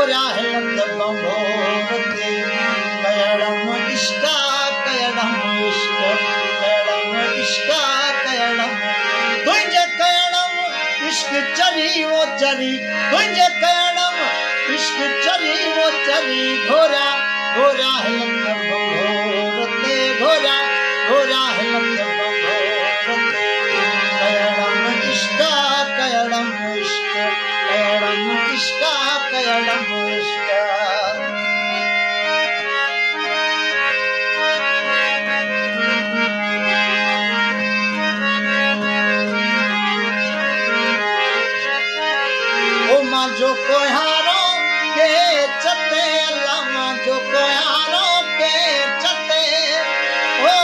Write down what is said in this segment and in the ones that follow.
घोऱ्या हिलत बंभोरते कयडम इष्टा कयडम इष्ट कयडम इष्टा कयडम तुझे कयडम इश्क चरी वो चरी तुझे कयडम इश्क चरी वो चरी घोऱ्या घोऱ्या हिलत बंभोरते घोऱ्या घोऱ्या हिलत बंभोरते कयडम इष्टा कयडम इष्ट कयडम इष्टा कयडम इष्ट जो कोहारो के चते लमा जो कोहारो के चते ओ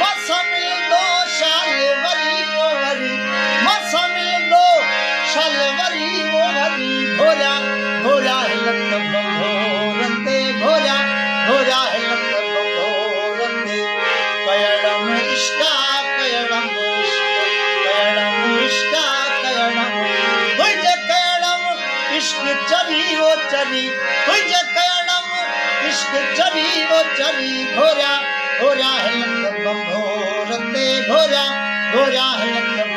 मसमिल दो शालवरी वो वरी मसमिल दो शालवरी वो वरी घोरा घोरा हिलत बंभोरते घोरा घोरा हिलत बंभोरते कयडम इष्टा कयडम इश्क चरी वो चरी तुझे कयडम इश्क चरी वो चरी घोरा घोरा हिलत बंभोरते घोरा घोरा हिलत